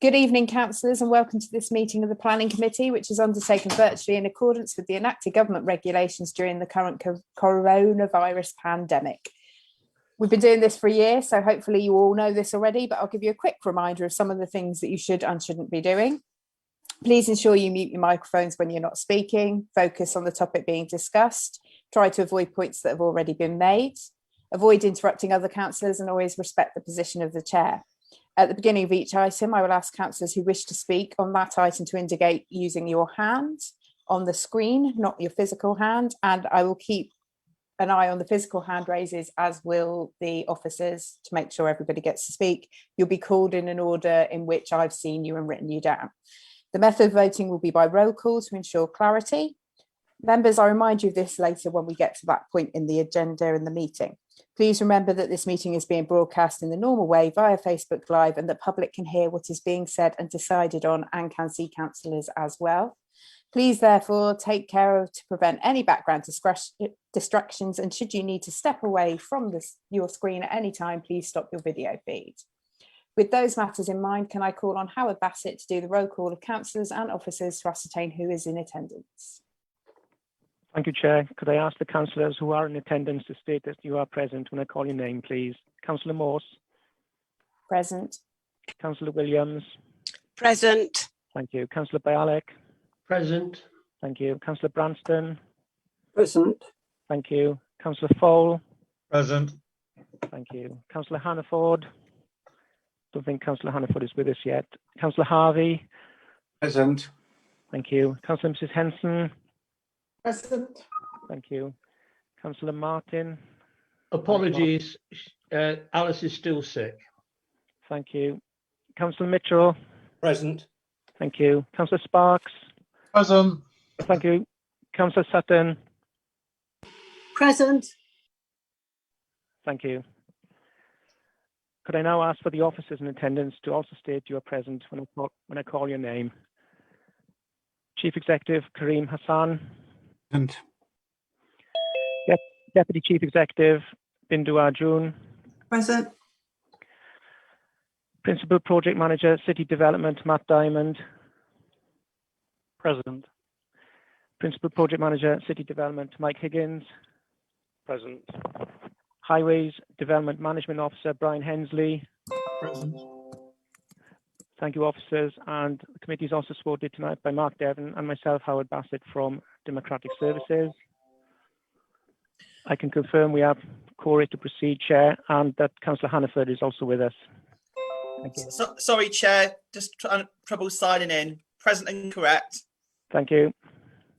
Good evening, councillors, and welcome to this meeting of the Planning Committee, which is undertaken virtually in accordance with the enacted government regulations during the current coronavirus pandemic. We've been doing this for a year, so hopefully you all know this already, but I'll give you a quick reminder of some of the things that you should and shouldn't be doing. Please ensure you mute your microphones when you're not speaking, focus on the topic being discussed, try to avoid points that have already been made, avoid interrupting other councillors, and always respect the position of the chair. At the beginning of each item, I will ask councillors who wish to speak on that item to indicate using your hand on the screen, not your physical hand, and I will keep an eye on the physical hand raises, as will the officers, to make sure everybody gets to speak. You'll be called in an order in which I've seen you and written you down. The method of voting will be by roll call to ensure clarity. Members, I remind you of this later when we get to that point in the agenda and the meeting. Please remember that this meeting is being broadcast in the normal way via Facebook Live, and the public can hear what is being said and decided on and can see councillors as well. Please therefore take care to prevent any background distractions, and should you need to step away from your screen at any time, please stop your video feed. With those matters in mind, can I call on Howard Bassett to do the roll call of councillors and officers to ascertain who is in attendance? Thank you, Chair. Could I ask the councillors who are in attendance to state that you are present when I call your name, please? Councillor Morse. Present. Councillor Williams. Present. Thank you. Councillor Bialik. Present. Thank you. Councillor Branston. Present. Thank you. Councillor Fowle. Present. Thank you. Councillor Hannaford. Don't think Councillor Hannaford is with us yet. Councillor Harvey. Present. Thank you. Councillor Mrs. Henson. Present. Thank you. Councillor Martin. Apologies, Alice is still sick. Thank you. Councillor Mitchell. Present. Thank you. Councillor Sparks. Present. Thank you. Councillor Sutton. Present. Thank you. Could I now ask for the officers in attendance to also state you are present when I call your name? Chief Executive Karim Hassan. Present. Deputy Chief Executive Bindu Arjun. Present. Principal Project Manager City Development Matt Diamond. Present. Principal Project Manager City Development Mike Higgins. Present. Highways Development Management Officer Brian Hensley. Present. Thank you, officers. And the committee is also supported tonight by Mark Devon and myself, Howard Bassett, from Democratic Services. I can confirm we have quorum to proceed, Chair, and that Councillor Hannaford is also with us. Thank you. Sorry, Chair, just trouble signing in. Present and correct. Thank you.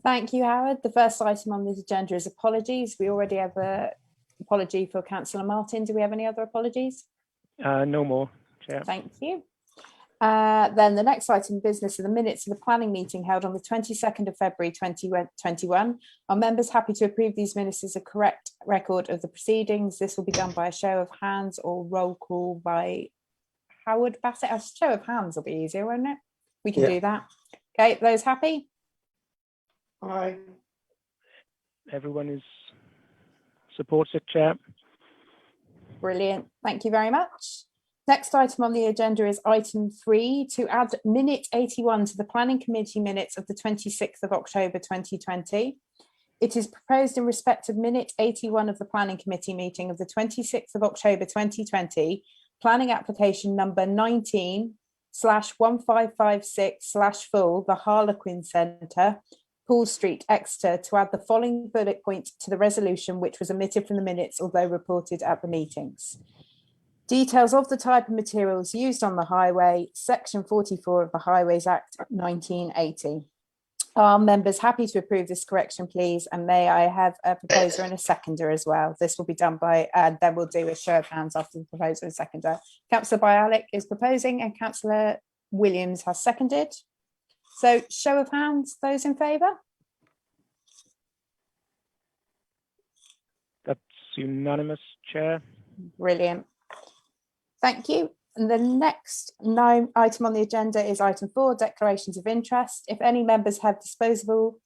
Thank you, Howard. The first item on this agenda is apologies. We already have an apology for Councillor Martin. Do we have any other apologies? No more, Chair. Thank you. Then the next item of business are the minutes of the planning meeting held on the 22nd of February 2021. Are members happy to approve these minutes as a correct record of the proceedings? This will be done by a show of hands or roll call by Howard Bassett. A show of hands will be easier, won't it? We can do that. Okay, those happy? Aye. Everyone is supports it, Chair. Brilliant. Thank you very much. Next item on the agenda is item 3, to add minute 81 to the Planning Committee minutes of the 26th of October 2020. It is proposed in respect of minute 81 of the Planning Committee meeting of the 26th of October 2020, planning application number 19/1556/full, the Harlequin Centre, Paul Street, Exeter, to add the following bullet point to the resolution, which was omitted from the minutes, although reported at the meetings. Details of the type of materials used on the highway, section 44 of the Highways Act 1980. Are members happy to approve this correction, please? And may I have a proposer and a seconder as well? This will be done by, and then we'll do a show of hands after the proposer and seconder. Councillor Bialik is proposing and Councillor Williams has seconded. So show of hands, those in favour? That's unanimous, Chair. Brilliant. Thank you. And the next item on the agenda is item 4, declarations of interest. If any members have disclosable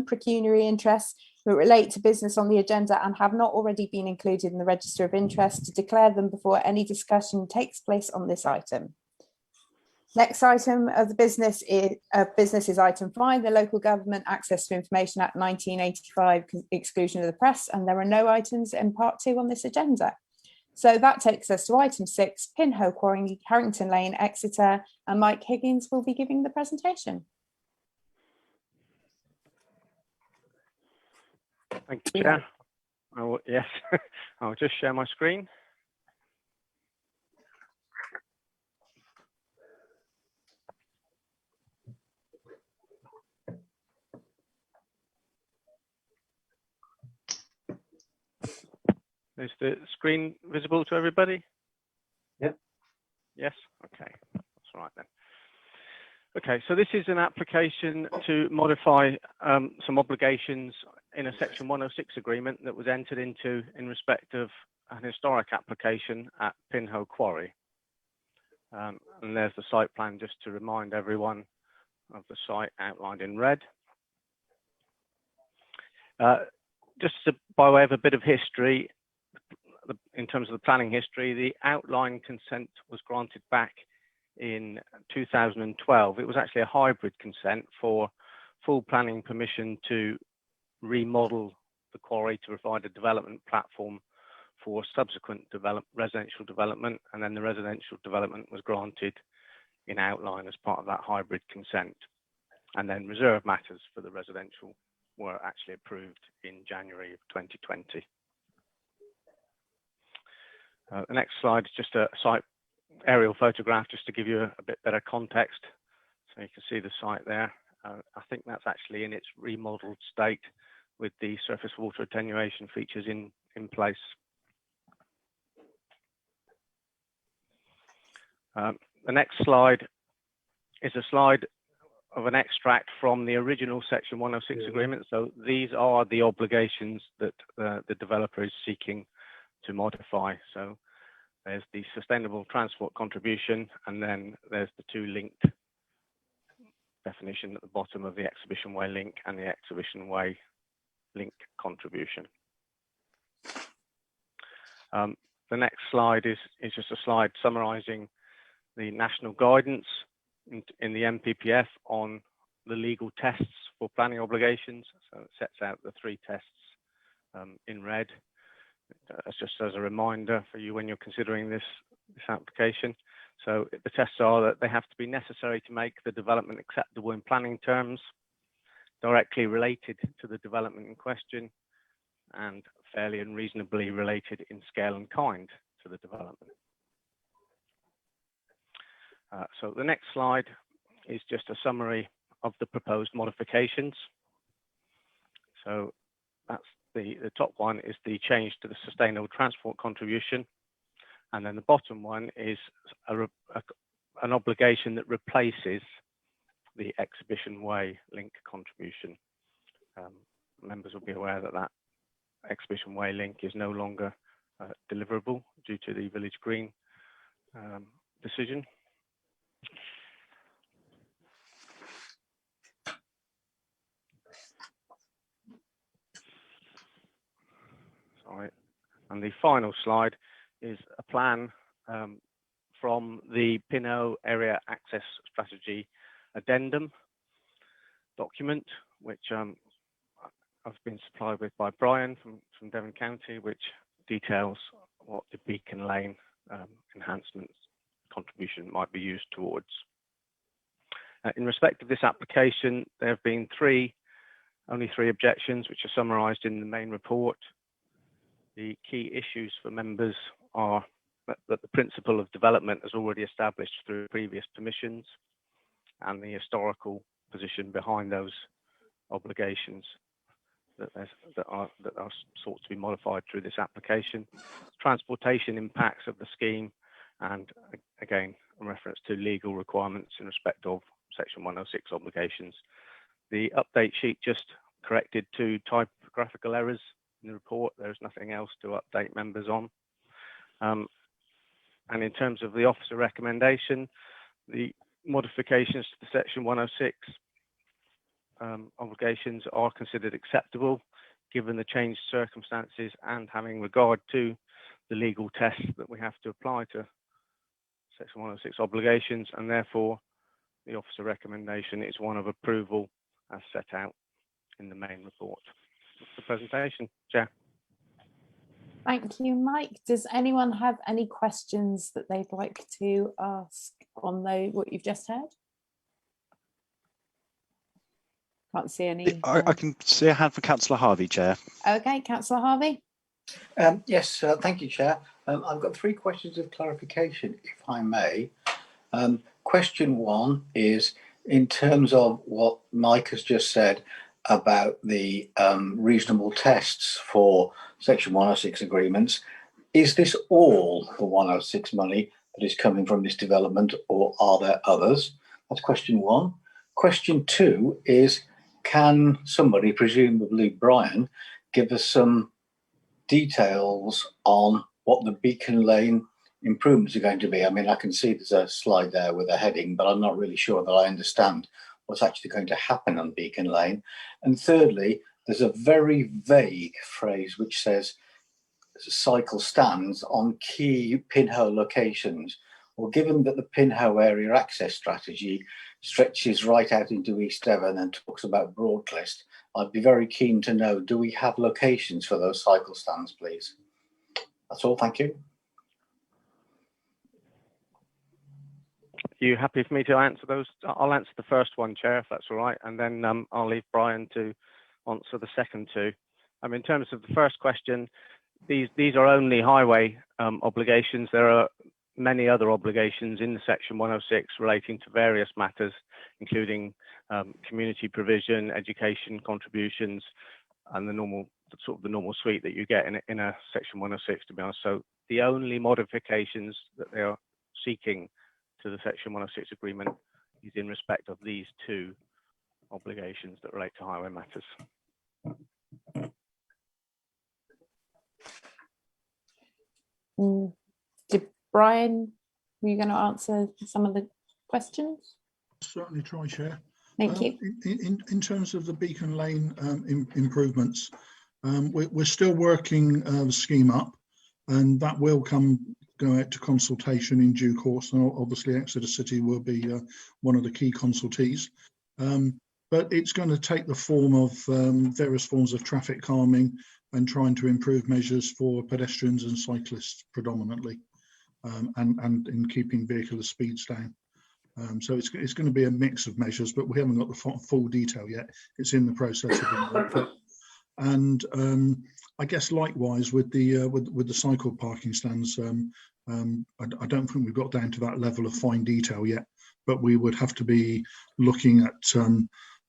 pecuniary interests that relate to business on the agenda and have not already been included in the register of interest, to declare them before any discussion takes place on this item. Next item of the business is item 5, the Local Government Access to Information Act 1985 exclusion of the press, and there are no items in part 2 on this agenda. So that takes us to item 6, Pinhole Quarry, Harrington Lane, Exeter, and Mike Higgins will be giving the presentation. Thank you, Chair. Yes, I'll just share my screen. Is the screen visible to everybody? Yep. Yes, okay, that's right then. Okay, so this is an application to modify some obligations in a Section 106 agreement that was entered into in respect of an historic application at Pinhole Quarry. And there's the site plan just to remind everyone of the site outlined in red. Just by way of a bit of history, in terms of the planning history, the outline consent was granted back in 2012. It was actually a hybrid consent for full planning permission to remodel the quarry to provide a development platform for subsequent residential development, and then the residential development was granted in outline as part of that hybrid consent. And then reserve matters for the residential were actually approved in January of 2020. The next slide is just a site aerial photograph just to give you a bit better context. So you can see the site there. I think that's actually in its remodeled state with the surface water attenuation features in place. The next slide is a slide of an extract from the original Section 106 agreement. So these are the obligations that the developer is seeking to modify. So there's the sustainable transport contribution, and then there's the two linked definition at the bottom of the Exhibition Way link and the Exhibition Way link contribution. The next slide is just a slide summarising the national guidance in the MPPF on the legal tests for planning obligations. So it sets out the 3 tests in red. That's just as a reminder for you when you're considering this application. So the tests are that they have to be necessary to make the development acceptable in planning terms, directly related to the development in question, and fairly and reasonably related in scale and kind to the development. So the next slide is just a summary of the proposed modifications. So that's the top one is the change to the sustainable transport contribution, and then the bottom one is an obligation that replaces the Exhibition Way link contribution. Members will be aware that that Exhibition Way link is no longer deliverable due to the Village Green decision. And the final slide is a plan from the Pinhole Area Access Strategy Addendum document, which I've been supplied with by Brian from Devon County, which details what the Beacon Lane enhancements contribution might be used towards. In respect of this application, there have been only three objections, which are summarised in the main report. The key issues for members are that the principle of development is already established through previous permissions, and the historical position behind those obligations that are sought to be modified through this application. Transportation impacts of the scheme, and again, a reference to legal requirements in respect of Section 106 obligations. The update sheet just corrected 2 typographical errors in the report. There's nothing else to update members on. And in terms of the officer recommendation, the modifications to the Section 106 obligations are considered acceptable given the changed circumstances and having regard to the legal tests that we have to apply to Section 106 obligations, and therefore the officer recommendation is one of approval as set out in the main report. That's the presentation, Chair. Thank you, Mike. Does anyone have any questions that they'd like to ask on what you've just heard? Can't see any. I can see a hand for Councillor Harvey, Chair. Okay, Councillor Harvey. Yes, thank you, Chair. I've got 3 questions of clarification, if I may. Question 1 is in terms of what Mike has just said about the reasonable tests for Section 106 agreements. Is this all the 106 money that is coming from this development, or are there others? That's question 1. Question 2 is, can somebody, presumably Brian, give us some details on what the Beacon Lane improvements are going to be? I mean, I can see there's a slide there with a heading, but I'm not really sure that I understand what's actually going to happen on Beacon Lane. And thirdly, there's a very vague phrase which says cycle stands on key pinhole locations. Well, given that the pinhole area access strategy stretches right out into East Devon and talks about Broadclist, I'd be very keen to know, do we have locations for those cycle stands, please? That's all, thank you. Are you happy for me to answer those? I'll answer the first one, Chair, if that's all right, and then I'll leave Brian to answer the second 2. In terms of the first question, these are only highway obligations. There are many other obligations in the Section 106 relating to various matters, including community provision, education contributions, and the normal suite that you get in a Section 106, to be honest. So the only modifications that they are seeking to the Section 106 agreement is in respect of these 2 obligations that relate to highway matters. Brian, were you going to answer some of the questions? Certainly try, Chair. Thank you. In terms of the Beacon Lane improvements, we're still working the scheme up, and that will go out to consultation in due course. And obviously Exeter City will be one of the key consultees. But it's going to take the form of various forms of traffic calming and trying to improve measures for pedestrians and cyclists predominantly, and in keeping vehicular speeds down. So it's going to be a mix of measures, but we haven't got the full detail yet. It's in the process of being worked up. And I guess likewise with the cycle parking stands, I don't think we've got down to that level of fine detail yet, but we would have to be looking at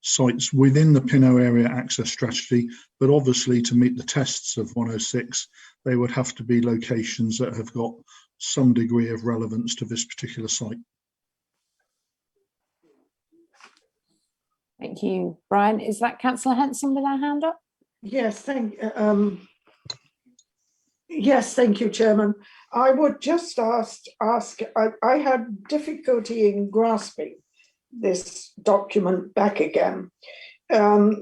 sites within the Pinot area access strategy, but obviously to meet the tests of 106, they would have to be locations that have got some degree of relevance to this particular site. Thank you, Brian. Is that Councillor Henson with our hand up? Yes, thank you, Chairman. I would just ask, I had difficulty in grasping this document back again. I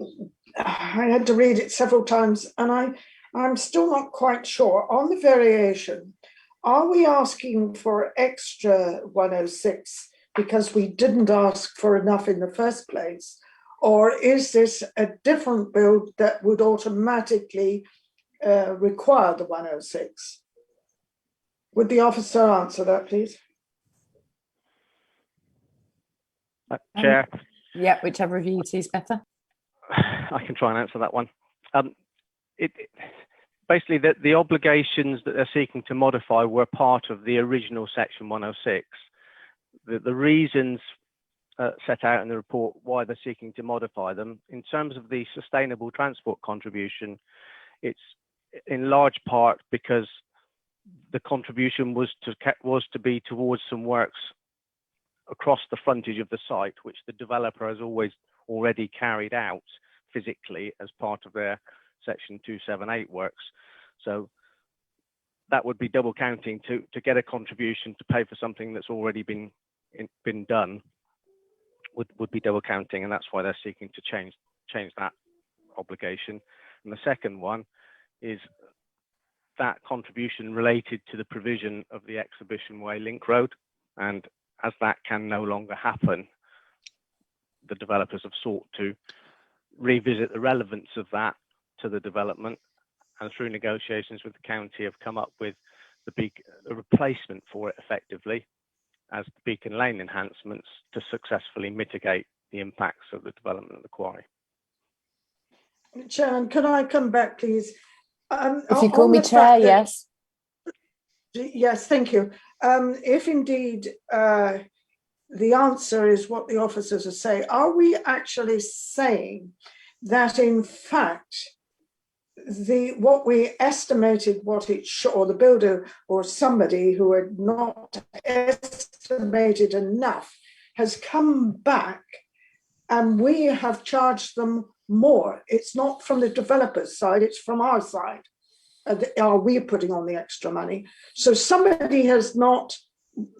had to read it several times, and I'm still not quite sure. On the variation, are we asking for extra 106 because we didn't ask for enough in the first place? Or is this a different build that would automatically require the 106? Would the officer answer that, please? Chair. Yeah, whichever of you two is better. I can try and answer that one. Basically, the obligations that they're seeking to modify were part of the original Section 106. The reasons set out in the report why they're seeking to modify them, in terms of the sustainable transport contribution, it's in large part because the contribution was to be towards some works across the frontage of the site, which the developer has already carried out physically as part of their Section 278 works. So that would be double counting to get a contribution to pay for something that's already been done. Would be double counting, and that's why they're seeking to change that obligation. And the second one is that contribution related to the provision of the Exhibition Way Link Road, and as that can no longer happen, the developers have sought to revisit the relevance of that to the development, and through negotiations with the county have come up with a replacement for it effectively as the Beacon Lane enhancements to successfully mitigate the impacts of the development of the quarry. Chairman, can I come back, please? If you call me chair, yes. Yes, thank you. If indeed the answer is what the officers are saying, are we actually saying that in fact what we estimated what it should, or the builder or somebody who had not estimated enough has come back and we have charged them more? It's not from the developer's side, it's from our side. Are we putting on the extra money? So somebody has not,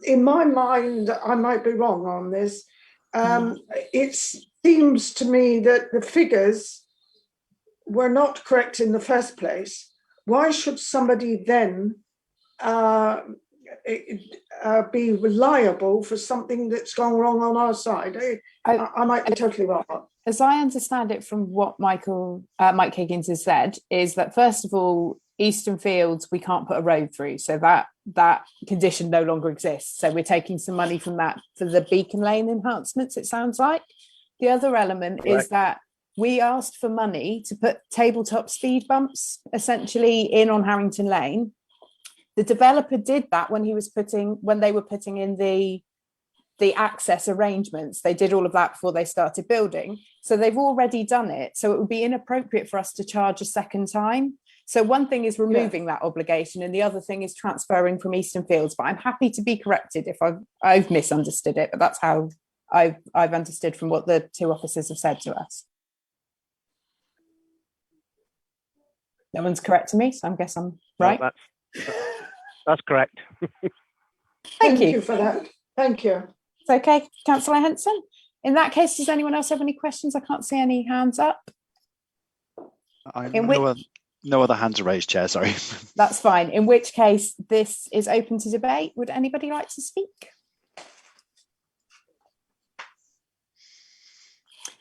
in my mind, I might be wrong on this, it seems to me that the figures were not correct in the first place. Why should somebody then be reliable for something that's gone wrong on our side? I might be totally wrong. As I understand it from what Mike Higgins has said, is that first of all, Eastern Fields, we can't put a road through, so that condition no longer exists. So we're taking some money from that for the Beacon Lane enhancements, it sounds like. The other element is that we asked for money to put tabletop speed bumps essentially in on Harrington Lane. The developer did that when they were putting in the access arrangements. They did all of that before they started building. So they've already done it. So it would be inappropriate for us to charge a second time. So one thing is removing that obligation and the other thing is transferring from Eastern Fields. But I'm happy to be corrected if I've misunderstood it, but that's how I've understood from what the two officers have said to us. No one's correcting me, so I guess I'm right. No, that's correct. Thank you. Thank you for that. Thank you. It's okay, Councillor Henson. In that case, does anyone else have any questions? I can't see any hands up. No other hands are raised, Chair, sorry. That's fine. In which case, this is open to debate. Would anybody like to speak?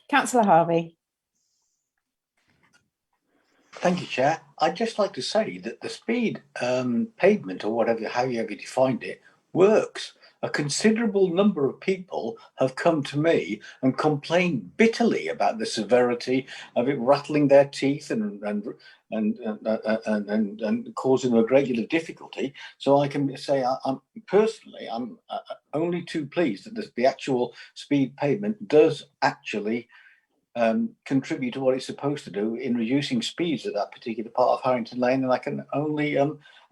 Councillor Harvey. Thank you, Chair. I'd just like to say that the speed pavement, or whatever, however you defined it, works. A considerable number of people have come to me and complained bitterly about the severity of it rattling their teeth and causing them a great deal of difficulty. So I can say, I'm only too pleased that the actual speed pavement does actually contribute to what it's supposed to do in reducing speeds at that particular part of Harrington Lane, and I can only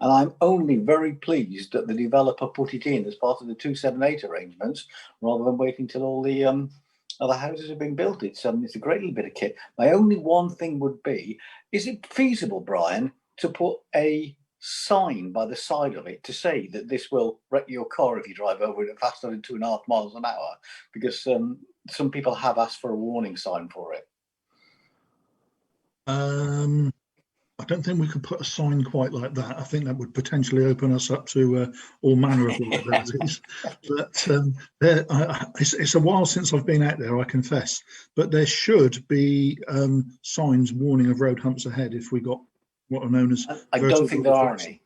and I'm only very pleased that the developer put it in as part of the 278 arrangements rather than waiting till all the other houses have been built. It's a great little bit of kit. My only one thing would be, is it feasible, Brian, to put a sign by the side of it to say that this will wreck your car if you drive over it faster than 2.5 miles an hour? Because some people have asked for a warning sign for it. I don't think we could put a sign quite like that. I think that would potentially open us up to all manner of liabilities. But it's a while since I've been out there, I confess. But there should be signs warning of road humps ahead if we got what are known as. I don't think there are any.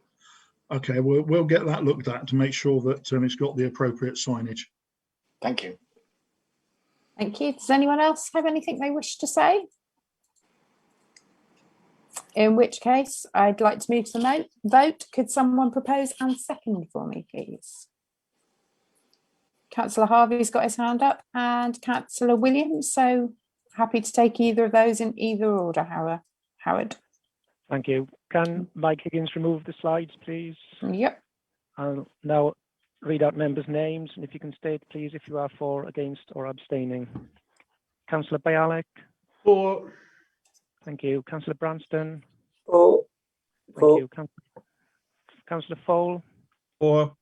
Okay, we'll get that looked at to make sure that it's got the appropriate signage. Thank you. Thank you. Does anyone else have anything they wish to say? In which case, I'd like to move to the vote. Could someone propose and second for me, please? Councillor Harvey's got his hand up and Councillor Williams, so happy to take either of those in either order, Howard. Thank you. Can Mike Higgins remove the slides, please? Yep. I'll now read out members' names, and if you can state, please, if you are for, against, or abstaining. Councillor Bialik. For. Thank you. Councillor Branston. For. Thank you. Councillor Fole. For.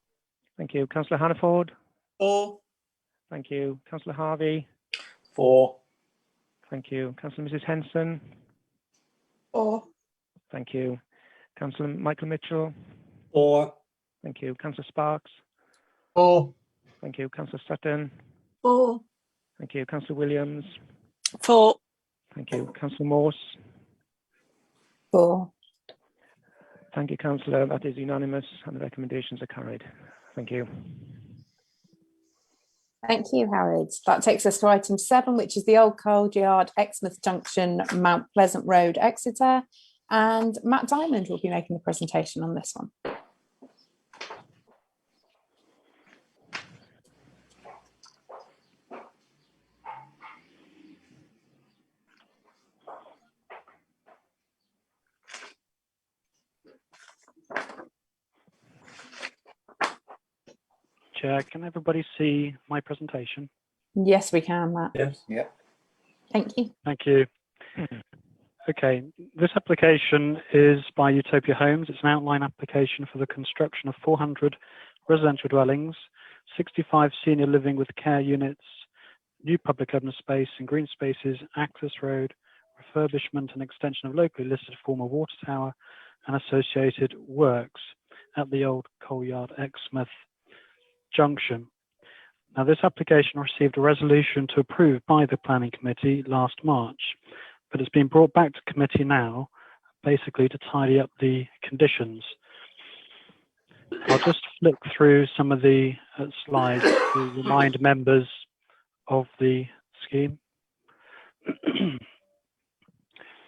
Thank you. Councillor Hannaford. For. Thank you. Councillor Harvey. For. Thank you. Councillor Mrs. Henson. For. Thank you. Councillor Michael Mitchell. For. Thank you. Councillor Sparks. For. Thank you. Councillor Sutton. For. Thank you. Councillor Williams. 4. Thank you. Councillor Morse. 4. Thank you, Councillor. That is unanimous and the recommendations are carried. Thank you. Thank you, Howard. That takes us to item 7, which is the Old Coal Yard, Exmouth Junction, Mount Pleasant Road, Exeter. And Matt Diamond will be making the presentation on this one. Chair, can everybody see my presentation? Yes, we can, Matt. Yes. Yeah. Thank you. Thank you. Okay, this application is by Utopia Homes. It's an outline application for the construction of 400 residential dwellings, 65 senior living with care units, new public open space and green spaces, access road, refurbishment and extension of locally listed former water tower and associated works at the Old Coal Yard, Exmouth Junction. Now, this application received a resolution to approve by the Planning Committee last March, but it's been brought back to committee now, basically to tidy up the conditions. I'll just flick through some of the slides to remind members of the scheme.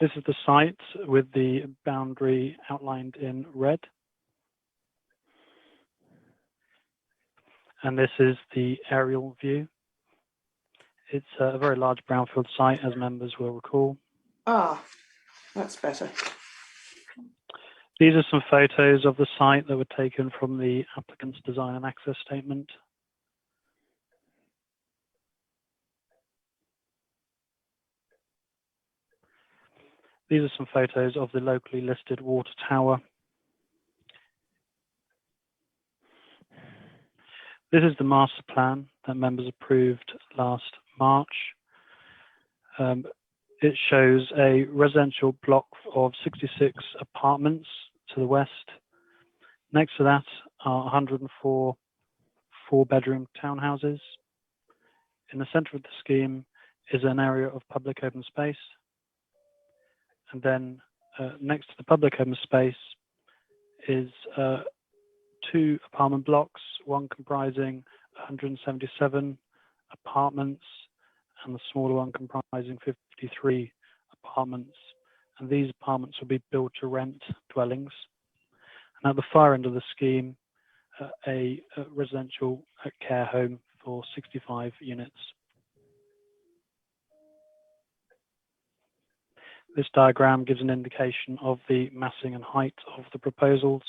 This is the site with the boundary outlined in red. And this is the aerial view. It's a very large brownfield site, as members will recall. Ah, that's better. These are some photos of the site that were taken from the applicant's design and access statement. These are some photos of the locally listed water tower. This is the master plan that members approved last March. It shows a residential block of 66 apartments to the west. Next to that are 104 four-bedroom townhouses. In the centre of the scheme is an area of public open space. And then next to the public open space is 2 apartment blocks, one comprising 177 apartments and the smaller one comprising 53 apartments. And these apartments will be built to rent dwellings. And at the far end of the scheme, a residential care home for 65 units. This diagram gives an indication of the massing and height of the proposals.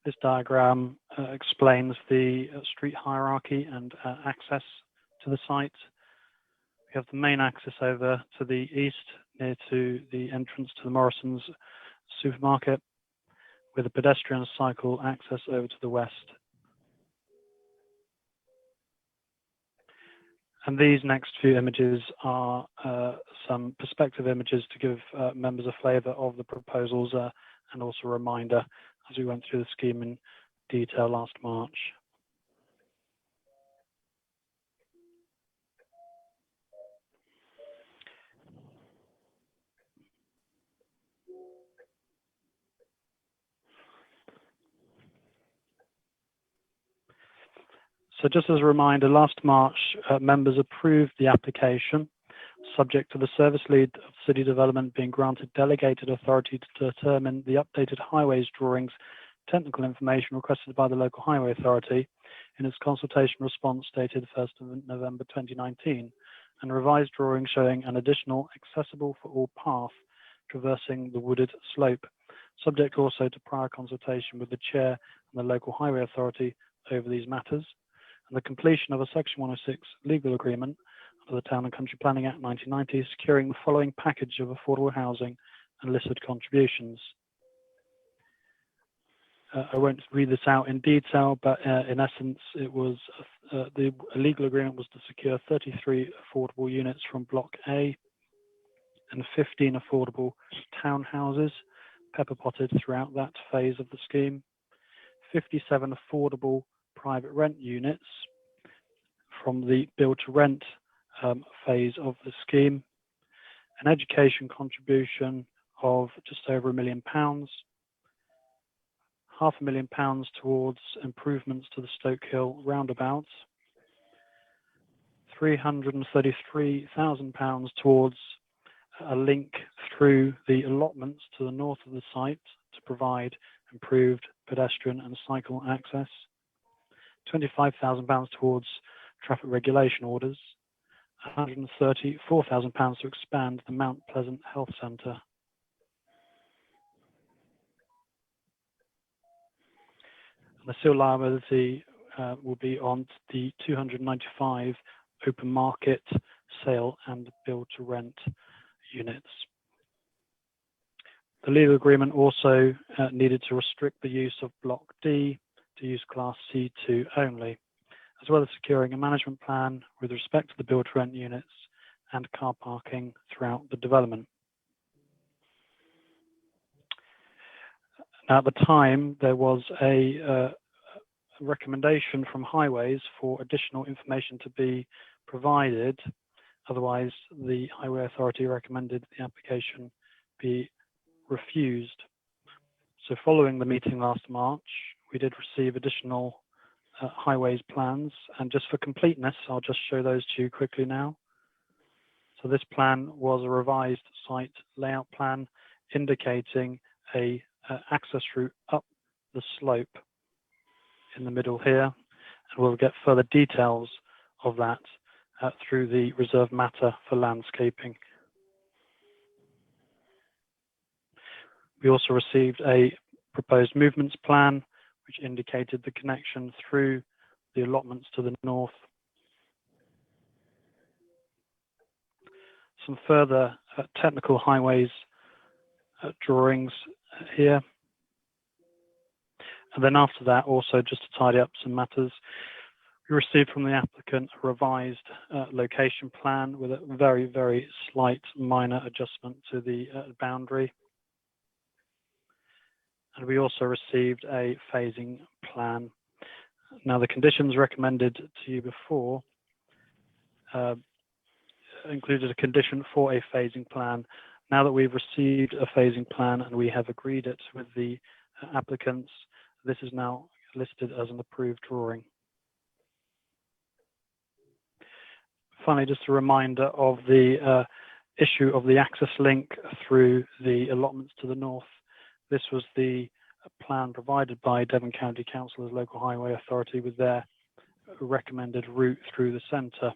This diagram explains the street hierarchy and access to the site. We have the main access over to the east, near to the entrance to the Morrison's supermarket, with a pedestrian cycle access over to the west. And these next few images are some perspective images to give members a flavour of the proposals and also a reminder as we went through the scheme in detail last March. So just as a reminder, last March, members approved the application subject to the service lead of city development being granted delegated authority to determine the updated highways drawings, technical information requested by the local highway authority in its consultation response dated 1st of November 2019, and revised drawings showing an additional accessible for all path traversing the wooded slope, subject also to prior consultation with the chair and the local highway authority over these matters, and the completion of a Section 106 legal agreement under the Town and Country Planning Act 1990, securing the following package of affordable housing and listed contributions. I won't read this out in detail, but in essence, it was the legal agreement was to secure 33 affordable units from Block A and 15 affordable townhouses pepper potted throughout that phase of the scheme. 57 affordable private rent units from the build to rent phase of the scheme. An education contribution of just over £1 million, £500,000 towards improvements to the Stoke Hill roundabout, £333,000 towards a link through the allotments to the north of the site to provide improved pedestrian and cycle access, £25,000 towards traffic regulation orders, £134,000 to expand the Mount Pleasant Health Centre. The civil liability will be on the 295 open market sale and build to rent units. The legal agreement also needed to restrict the use of Block D to use Class C2 only, as well as securing a management plan with respect to the build to rent units and car parking throughout the development. Now, at the time, there was a recommendation from Highways for additional information to be provided. Otherwise, the Highway Authority recommended the application be refused. So following the meeting last March, we did receive additional Highways plans, and just for completeness, I'll just show those to you quickly now. So this plan was a revised site layout plan indicating a access route up the slope in the middle here, and we'll get further details of that through the reserved matter for landscaping. We also received a proposed movements plan which indicated the connection through the allotments to the north. Some further technical Highways drawings here. And then after that, also just to tidy up some matters, we received from the applicant a revised location plan with a very, very slight minor adjustment to the boundary. And we also received a phasing plan. Now, the conditions recommended to you before included a condition for a phasing plan. Now that we've received a phasing plan and we have agreed it with the applicants, this is now listed as an approved drawing. Finally, just a reminder of the issue of the access link through the allotments to the north. This was the plan provided by Devon County Council as local highway authority with their recommended route through the centre,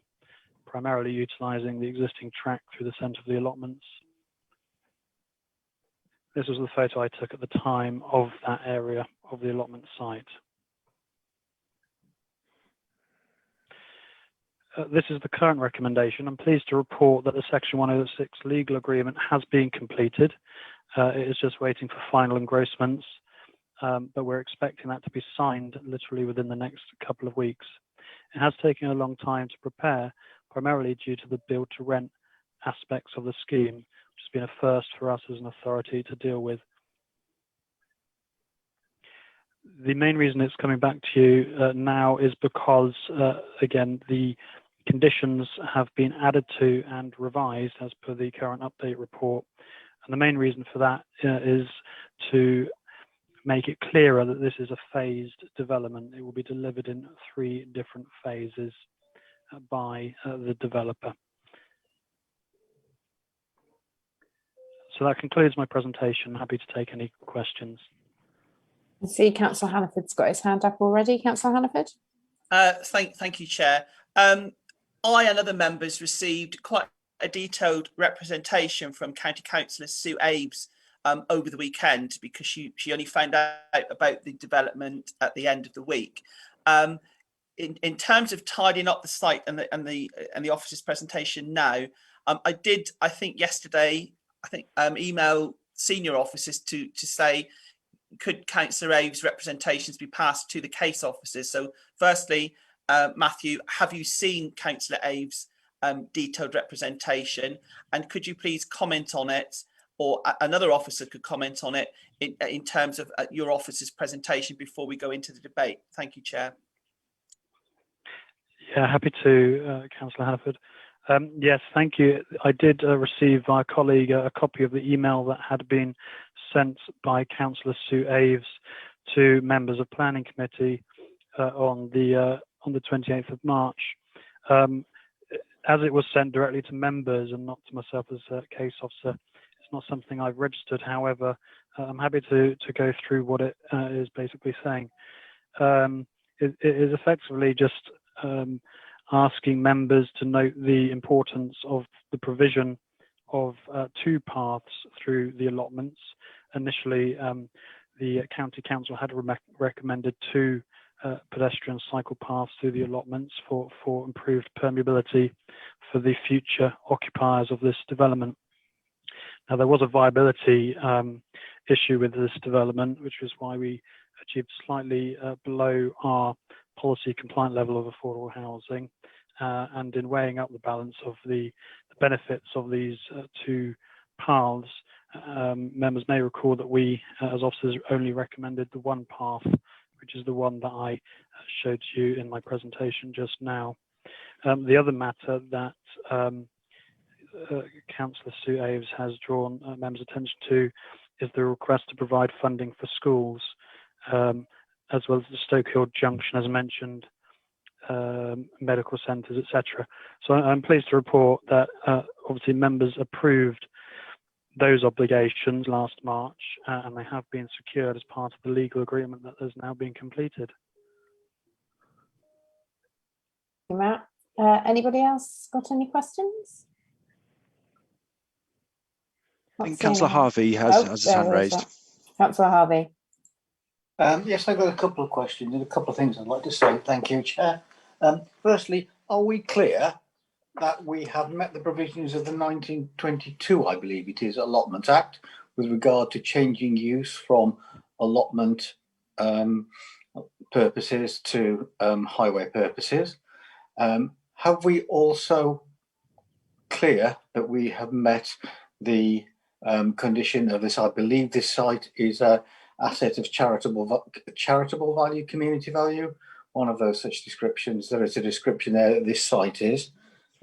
primarily utilising the existing track through the centre of the allotments. This was the photo I took at the time of that area of the allotment site. This is the current recommendation. I'm pleased to report that the Section 106 legal agreement has been completed. It is just waiting for final engrossments, but we're expecting that to be signed literally within the next couple of weeks. It has taken a long time to prepare, primarily due to the build to rent aspects of the scheme, which has been a first for us as an authority to deal with. The main reason it's coming back to you now is because, again, the conditions have been added to and revised as per the current update report. And the main reason for that is to make it clearer that this is a phased development. It will be delivered in 3 different phases by the developer. So that concludes my presentation. Happy to take any questions. I see Councillor Hannaford's got his hand up already. Councillor Hannaford. Thank you, Chair. I and other members received quite a detailed representation from County Councillor Sue Aves over the weekend, because she only found out about the development at the end of the week. In terms of tidying up the site and the officer's presentation now, I think yesterday email senior officers to say, could Councillor Aves' representations be passed to the case officers? So firstly, Matthew, have you seen Councillor Aves' detailed representation, and could you please comment on it? or another officer could comment on it in terms of your officer's presentation before we go into the debate. Thank you, Chair. Yeah, happy to, Councillor Hannaford. Yes, thank you. I did receive via colleague a copy of the email that had been sent by Councillor Sue Aves to members of Planning Committee on the 28th of March. As it was sent directly to members and not to myself as a case officer, it's not something I've registered. However, I'm happy to go through what it is basically saying. It is effectively just asking members to note the importance of the provision of 2 paths through the allotments. Initially, the County Council had recommended 2 pedestrian cycle paths through the allotments for improved permeability for the future occupiers of this development. Now, there was a viability issue with this development, which was why we achieved slightly below our policy compliant level of affordable housing. And in weighing up the balance of the benefits of these 2 paths, members may recall that we, as officers, only recommended the 1 path, which is the one that I showed you in my presentation just now. The other matter that Councillor Sue Aves has drawn members' attention to is the request to provide funding for schools, as well as the Stoke Hill Junction, as mentioned, medical centres, etc. So I'm pleased to report that obviously members approved those obligations last March, and they have been secured as part of the legal agreement that has now been completed. Thank you, Matt. Anybody else got any questions? I think Councillor Harvey has his hand raised. Councillor Harvey. Yes, I've got a couple of questions and a couple of things I'd like to say. Thank you, Chair. Firstly, are we clear that we have met the provisions of the 1922, I believe it is, Allotment Act with regard to changing use from allotment purposes to highway purposes? Have we also clear that we have met the condition of this? I believe this site is a asset of charitable value, community value, one of those such descriptions. There is a description there that this site is.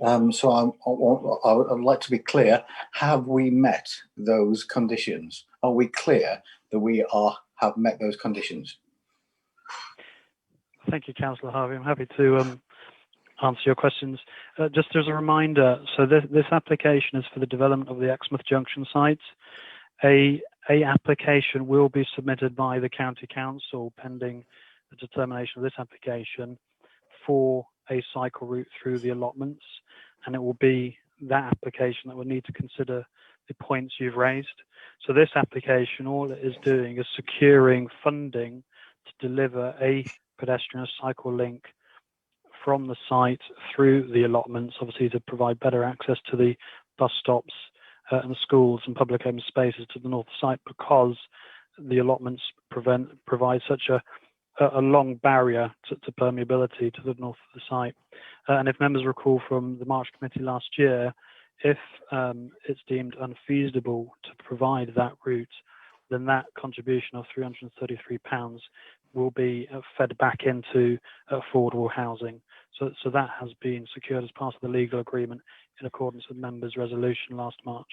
So I would like to be clear, have we met those conditions? Are we clear that we have met those conditions? Thank you, Councillor Harvey. I'm happy to answer your questions. Just as a reminder, so this application is for the development of the Exmouth Junction site. A application will be submitted by the County Council pending the determination of this application for a cycle route through the allotments, and it will be that application that will need to consider the points you've raised. So this application, all it is doing is securing funding to deliver a pedestrian cycle link from the site through the allotments, obviously to provide better access to the bus stops and schools and public open spaces to the north site, because the allotments provide such a long barrier to permeability to the north of the site. And if members recall from the March committee last year, if it's deemed unfeasible to provide that route, then that contribution of £333 will be fed back into affordable housing. So that has been secured as part of the legal agreement in accordance with members' resolution last March.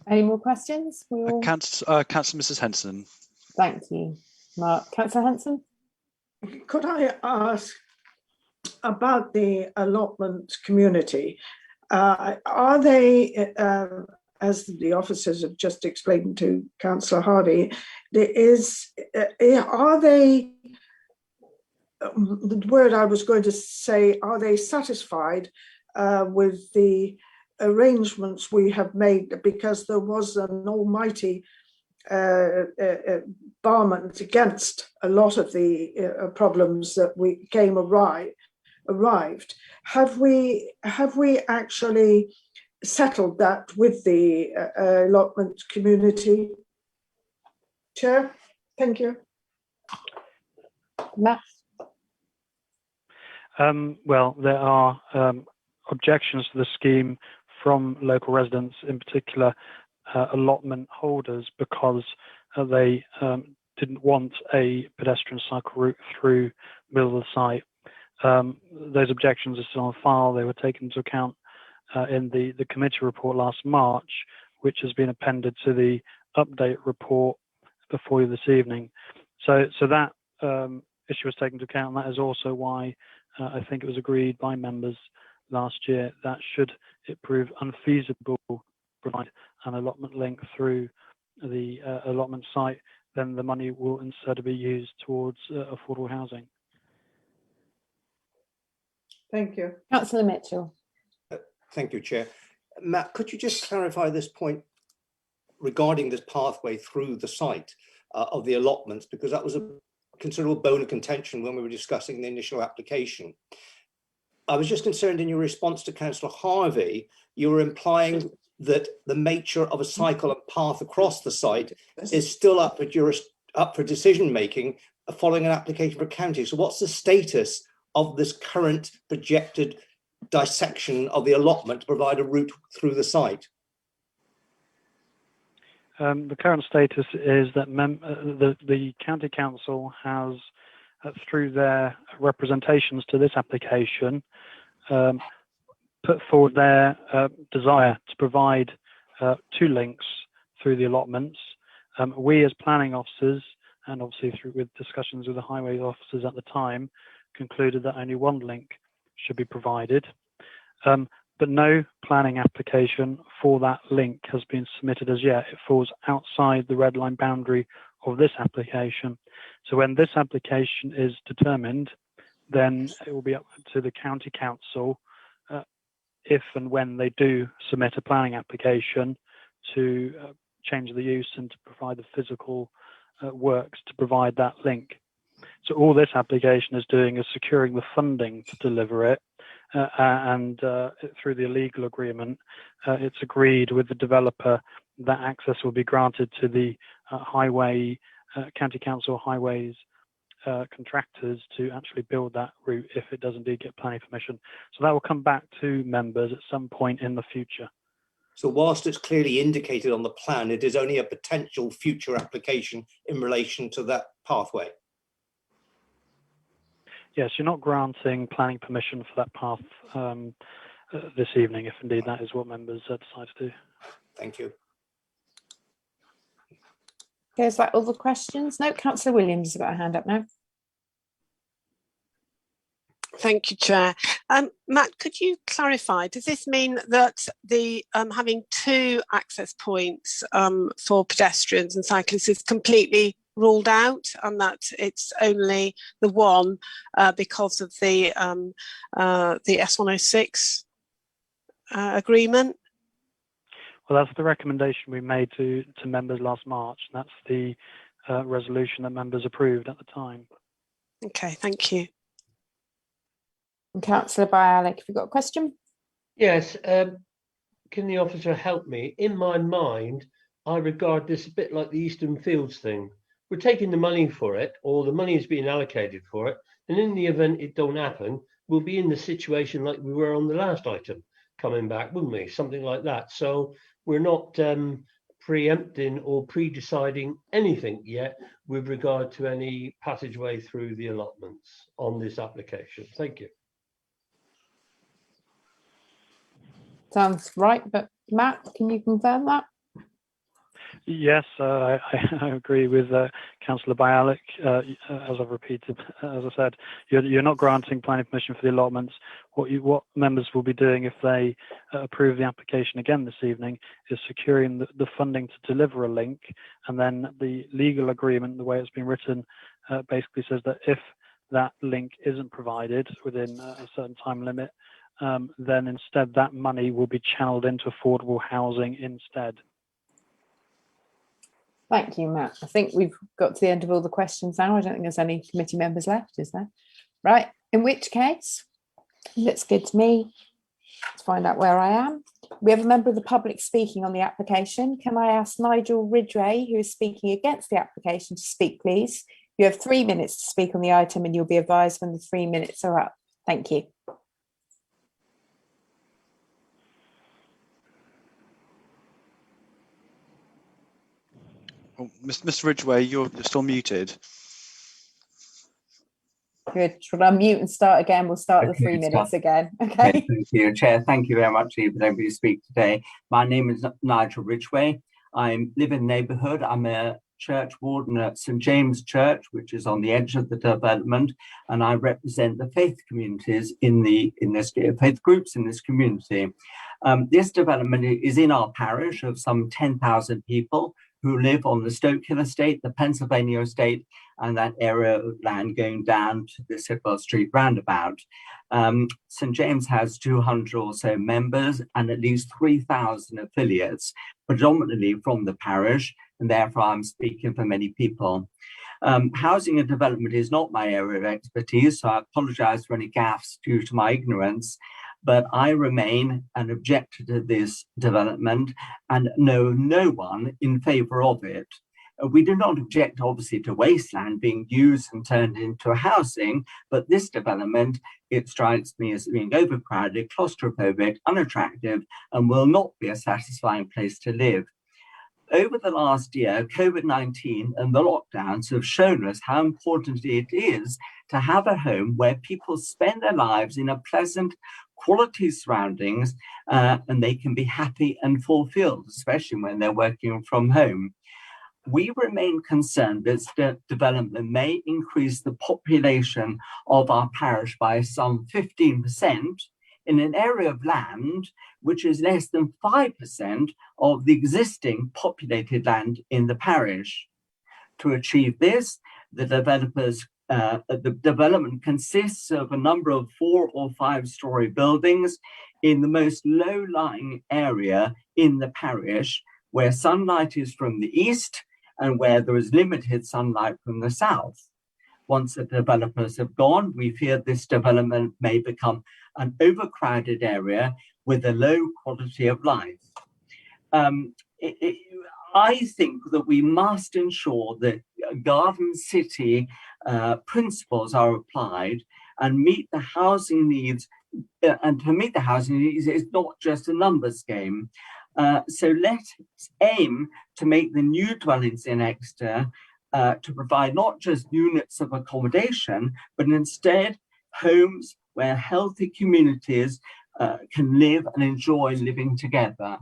Any more questions? Councillor Mrs. Henson. Thank you, Mark. Councillor Henson? Could I ask about the allotment community? Are they, as the officers have just explained to Councillor Harvey, are they, the word I was going to say, are they satisfied with the arrangements we have made? Because there was an almighty barment against a lot of the problems that arrived. Have we actually settled that with the allotment community? Chair, thank you. Matt? Well, there are objections to the scheme from local residents, in particular allotment holders, because they didn't want a pedestrian cycle route through the middle of the site. Those objections are still on file. They were taken into account in the committee report last March, which has been appended to the update report before you this evening. So that issue was taken into account, and that is also why I think it was agreed by members last year that should it prove unfeasible to provide an allotment link through the allotment site, then the money will instead be used towards affordable housing. Thank you. Councillor Mitchell. Thank you, Chair. Matt, could you just clarify this point regarding this pathway through the site of the allotments, because that was a considerable bone of contention when we were discussing the initial application. I was just concerned in your response to Councillor Harvey, you were implying that the nature of a cycle and path across the site is still up for decision making following an application for county. So what's the status of this current projected dissection of the allotment to provide a route through the site? The current status is that the County Council has, through their representations to this application, put forward their desire to provide 2 links through the allotments. We as planning officers, and obviously with discussions with the highway officers at the time, concluded that only 1 link should be provided. But no planning application for that link has been submitted as yet. It falls outside the red line boundary of this application. So when this application is determined, then it will be up to the County Council, if and when they do submit a planning application, to change the use and to provide the physical works to provide that link. So all this application is doing is securing the funding to deliver it, and through the legal agreement, it's agreed with the developer that access will be granted to the highway, County Council highways contractors to actually build that route if it does indeed get planning permission. So that will come back to members at some point in the future. So whilst it's clearly indicated on the plan, it is only a potential future application in relation to that pathway. Yes, you're not granting planning permission for that path this evening, if indeed that is what members decide to do. Thank you. Okay, is that all the questions? No, Councillor Williams has got a hand up now. Thank you, Chair. Matt, could you clarify, does this mean that the having 2 access points for pedestrians and cyclists is completely ruled out, and that it's only the one because of the S106 agreement? Well, that's the recommendation we made to members last March, and that's the resolution that members approved at the time. Okay, thank you. And Councillor Bialik, have you got a question? Yes. Can the officer help me? In my mind, I regard this a bit like the Eastern Fields thing. We're taking the money for it, or the money is being allocated for it, and in the event it don't happen, we'll be in the situation like we were on the last item coming back, wouldn't we? Something like that. So we're not preempting or pre-deciding anything yet with regard to any passageway through the allotments on this application. Thank you. Sounds right, but Matt, can you confirm that? Yes, I agree with Councillor Bialik. As I've repeated, as I said, you're not granting planning permission for the allotments. What members will be doing if they approve the application again this evening is securing the funding to deliver a link, and then the legal agreement, the way it's been written, basically says that if that link isn't provided within a certain time limit, then instead that money will be channeled into affordable housing instead. Thank you, Matt. I think we've got to the end of all the questions now. I don't think there's any committee members left, is there? Right, in which case, looks good to me. Let's find out where I am. We have a member of the public speaking on the application. Can I ask Nigel Ridgway, who is speaking against the application, to speak, please? You have 3 minutes to speak on the item and you'll be advised when the 3 minutes are up. Thank you. Oh, Mr. Ridgway, you're still muted. Good. Should I unmute and start again? We'll start the 3 minutes again. Okay. Thank you, Chair. Thank you very much for letting me speak today. My name is Nigel Ridgway. I live in the neighbourhood. I'm a church warden at St James Church, which is on the edge of the development, and I represent the faith communities in this faith groups in this community. This development is in our parish of some 10,000 people who live on the Stoke Hill estate, the Pennsylvania estate, and that area of land going down to the Sitwell Street roundabout. St James has 200 or so members and at least 3,000 affiliates, predominantly from the parish, and therefore I'm speaking for many people. Housing and development is not my area of expertise, so I apologise for any gaffes due to my ignorance, but I remain an objector to this development and know no one in favour of it. We do not object, obviously, to wasteland being used and turned into housing, but this development, it strikes me as being overcrowded, claustrophobic, unattractive, and will not be a satisfying place to live. Over the last year, COVID-19 and the lockdowns have shown us how important it is to have a home where people spend their lives in a pleasant, quality surroundings, and they can be happy and fulfilled, especially when they're working from home. We remain concerned that development may increase the population of our parish by some 15% in an area of land which is less than 5% of the existing populated land in the parish. To achieve this, the development consists of a number of 4 or 5 story buildings in the most low-lying area in the parish, where sunlight is from the east and where there is limited sunlight from the south. Once the developers have gone, we fear this development may become an overcrowded area with a low quality of life. I think that we must ensure that Garden City principles are applied and meet the housing needs. And to meet the housing needs, it's not just a numbers game. So let's aim to make the new dwellings in Exeter to provide not just units of accommodation, but instead homes where healthy communities can live and enjoy living together.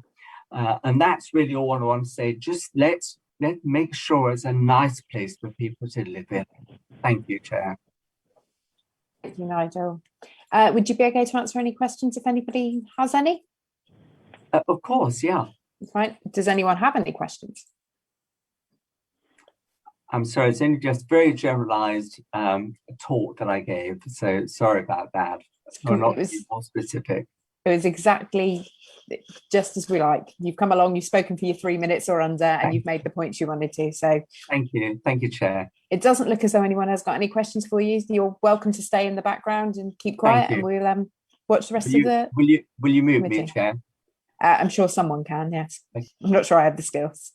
And that's really all I want to say. Just let's make sure it's a nice place for people to live in. Thank you, Chair. Thank you, Nigel. Would you be okay to answer any questions if anybody has any? Of course, yeah. Right. Does anyone have any questions? I'm sorry, it's only just very generalized talk that I gave, so sorry about that. I'm not being more specific. It was exactly just as we like. You've come along, you've spoken for your 3 minutes or under, and you've made the points you wanted to. So thank you, Chair. It doesn't look as though anyone has got any questions for you. You're welcome to stay in the background and keep quiet, and we'll watch the rest of the. Will you move committee. me, Chair? I'm sure someone can. Yes, I'm not sure I have the skills.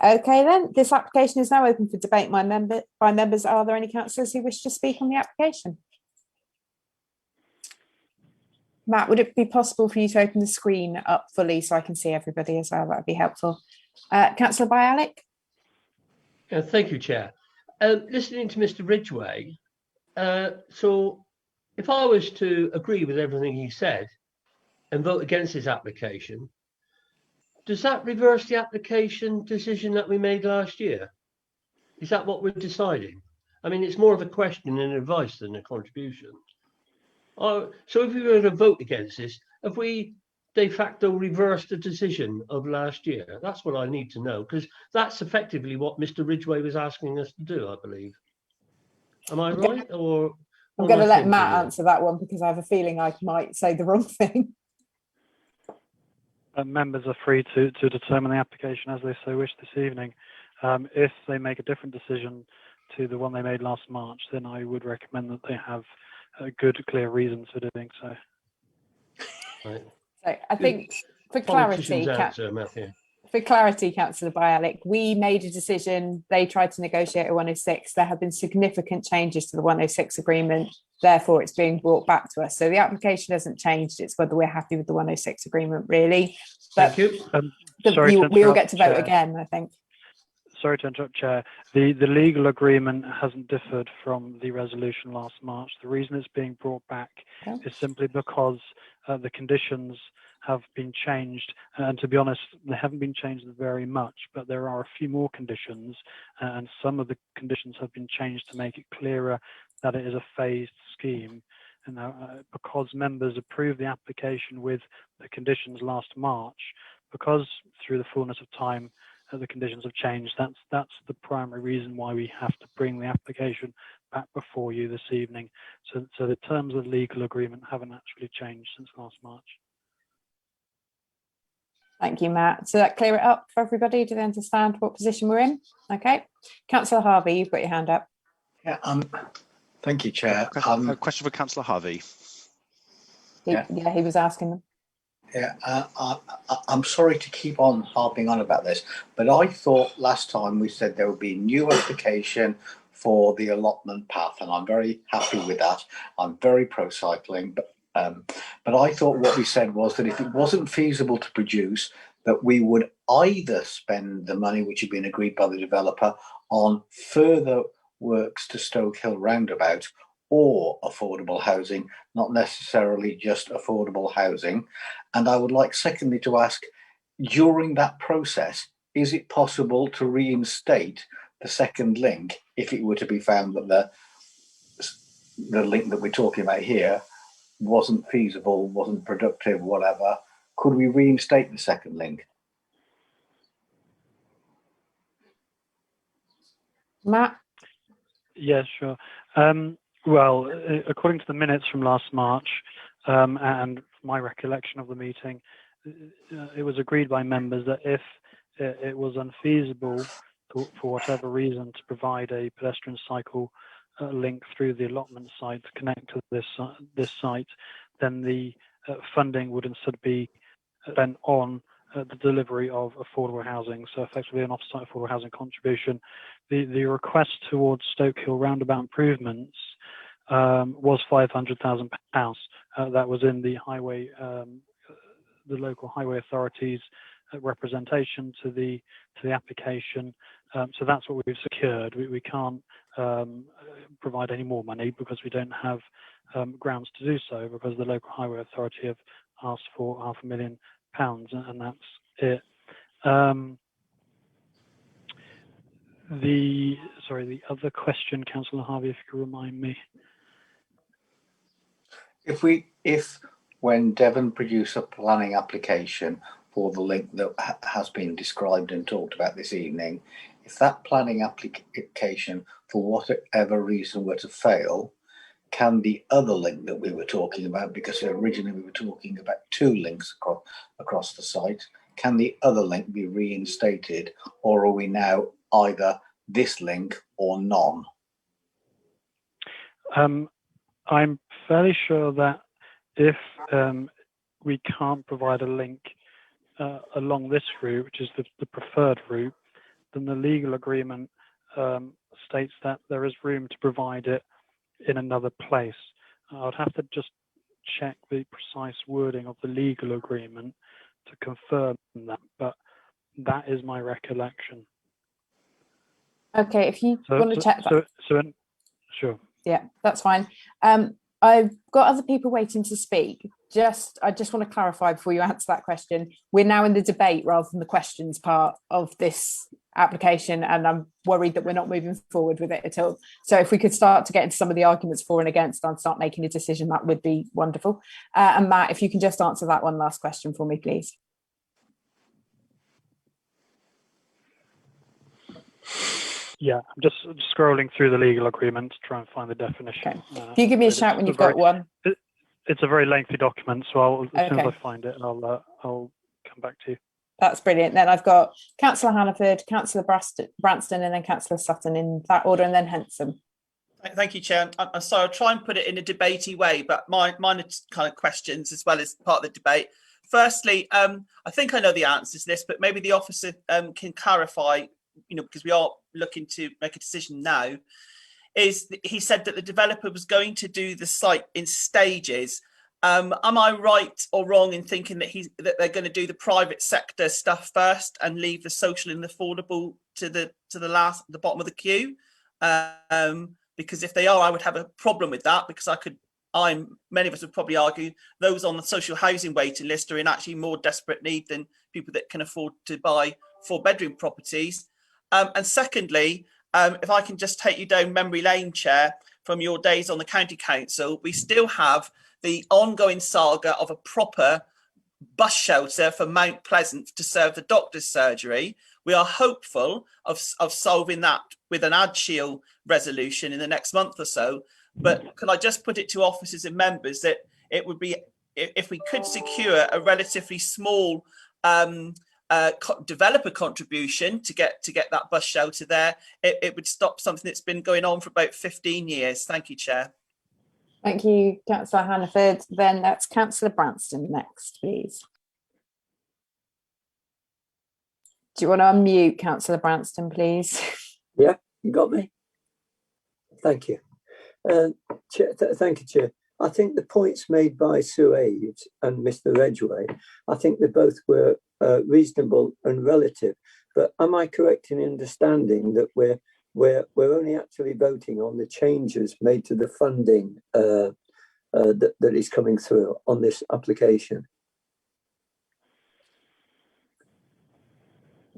Okay, then this application is now open for debate by members. Are there any councillors who wish to speak on the application? Matt, would it be possible for you to open the screen up fully so I can see everybody as well? That would be helpful. Councillor Bialik. Thank you, Chair. Listening to Mr. Ridgway, so if I was to agree with everything he said and vote against his application, does that reverse the application decision that we made last year? Is that what we're deciding? I mean, it's more of a question and advice than a contribution. So if we were to vote against this, have we de facto reversed the decision of last year? That's what I need to know, because that's effectively what Mr. Ridgway was asking us to do, I believe. Am I right? Or I'm going to let Matt answer that one, because I have a feeling I might say the wrong thing. Members are free to determine the application as they so wish this evening. If they make a different decision to the one they made last March, then I would recommend that they have good, clear reasons for doing so. Right. So I think for clarity, for clarity, Councillor Bialik, we made a decision. They tried to negotiate a 106. There have been significant changes to the 106 agreement. Therefore, it's being brought back to us. So the application hasn't changed. It's whether we're happy with the 106 agreement, really. But Thank you. we all get to vote again, I think. Sorry to interrupt, Chair. The legal agreement hasn't differed from the resolution last March. The reason it's being brought back is simply because the conditions have been changed, and to be honest, they haven't been changed very much, but there are a few more conditions, and some of the conditions have been changed to make it clearer that it is a phased scheme. And because members approved the application with the conditions last March, because through the fullness of time the conditions have changed, that's the primary reason why we have to bring the application back before you this evening. So the terms of the legal agreement haven't actually changed since last March. Thank you, Matt. So that clear it up for everybody? Do they understand what position we're in? Okay. Councillor Harvey, you've got your hand up. Yeah, thank you, Chair. A question for Councillor Harvey. He was asking them. Yeah, I'm sorry to keep on harping on about this, but I thought last time we said there would be a new application for the allotment path, and I'm very happy with that. I'm very pro-cycling, but I thought what we said was that if it wasn't feasible to produce, that we would either spend the money which had been agreed by the developer on further works to Stoke Hill roundabout, or affordable housing, not necessarily just affordable housing. And I would like, secondly, to ask, during that process, is it possible to reinstate the second link if it were to be found that the link that we're talking about here wasn't feasible, wasn't productive, whatever? Could we reinstate the second link? Matt? Yes, sure. Well, according to the minutes from last March, and my recollection of the meeting, it was agreed by members that if it was unfeasible for whatever reason to provide a pedestrian cycle link through the allotment site to connect to this site, then the funding would instead be spent on the delivery of affordable housing, so effectively an off-site affordable housing contribution. The request towards Stoke Hill roundabout improvements was £500,000. That was in the highway, the local highway authorities' representation to the application. So that's what we've secured. We can't provide any more money because we don't have grounds to do so, because the local highway authority have asked for £500,000, and that's it. The other question, Councillor Harvey, if you could remind me. If when Devon produce a planning application for the link that has been described and talked about this evening, if that planning application for whatever reason were to fail, can the other link that we were talking about, because originally we were talking about two links across the site, can the other link be reinstated, or are we now either this link or none? I'm fairly sure that if we can't provide a link along this route, which is the preferred route, then the legal agreement states that there is room to provide it in another place. I'd have to just check the precise wording of the legal agreement to confirm that, but that is my recollection. Okay, if you want to check that. Sure. Yeah, that's fine. I've got other people waiting to speak. I just want to clarify before you answer that question. We're now in the debate rather than the questions part of this application, and I'm worried that we're not moving forward with it at all. So if we could start to get into some of the arguments for and against and start making a decision, that would be wonderful. And Matt, if you can just answer that one last question for me, please. Yeah, I'm just scrolling through the legal agreement to try and find the definition. Okay. If you give me a shout when you've got one. It's a very lengthy document, so as soon as I find it, I'll come back to you. That's brilliant. Then I've got Councillor Hannaford, Councillor Branston, and then Councillor Sutton in that order, and then Henson. Thank you, Chair. I'm sorry, I'll try and put it in a debatey way, but mine are kind of questions as well as part of the debate. Firstly, I think I know the answers to this, but maybe the officer can clarify, because we are looking to make a decision now. He said that the developer was going to do the site in stages. Am I right or wrong in thinking that they're going to do the private sector stuff first and leave the social and affordable to the bottom of the queue? Because if they are, I would have a problem with that, because many of us would probably argue those on the social housing waiting list are in actually more desperate need than people that can afford to buy 4-bedroom properties. And secondly, if I can just take you down memory lane, Chair, from your days on the County Council, we still have the ongoing saga of a proper bus shelter for Mount Pleasant to serve the doctor's surgery. We are hopeful of solving that with an ad shield resolution in the next month or so. But could I just put it to officers and members that it would be, if we could secure a relatively small developer contribution to get that bus shelter there, it would stop something that's been going on for about 15 years. Thank you, Chair. Thank you, Councillor Hannaford. Then that's Councillor Branston next, please. Do you want to unmute Councillor Branston, please? Yeah, you got me. Thank you. Thank you, Chair. I think the points made by Sue Aves and Mr. Ridgway, I think they both were reasonable and relative. But am I correct in understanding that we're only actually voting on the changes made to the funding that is coming through on this application?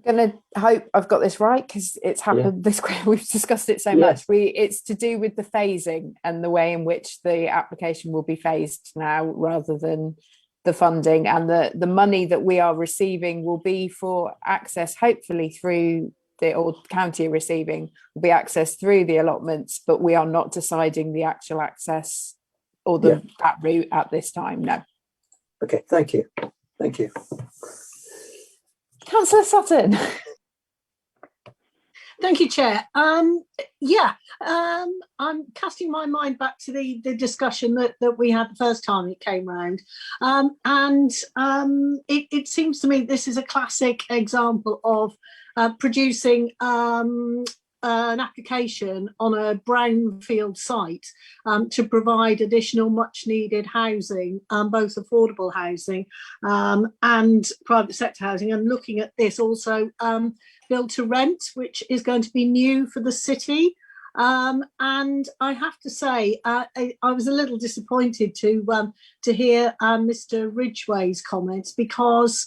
I'm going to hope I've got this right, because it's happened this way. We've discussed it so much. It's to do with the phasing and the way in which the application will be phased now, rather than the funding. And the money that we are receiving will be for access, hopefully through or county are receiving, will be access through the allotments, but we are not deciding the actual access or that route at this time. No. Okay, thank you. Thank you. Councillor Sutton. Thank you, Chair. I'm casting my mind back to the discussion that we had the first time it came round. It seems to me this is a classic example of producing an application on a brownfield site to provide additional much needed housing, both affordable housing and private sector housing, and looking at this also build to rent, which is going to be new for the city. And I have to say, I was a little disappointed to hear Mr. Ridgway's comments, because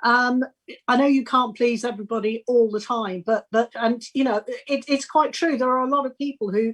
I know you can't please everybody all the time, but it's quite true. There are a lot of people who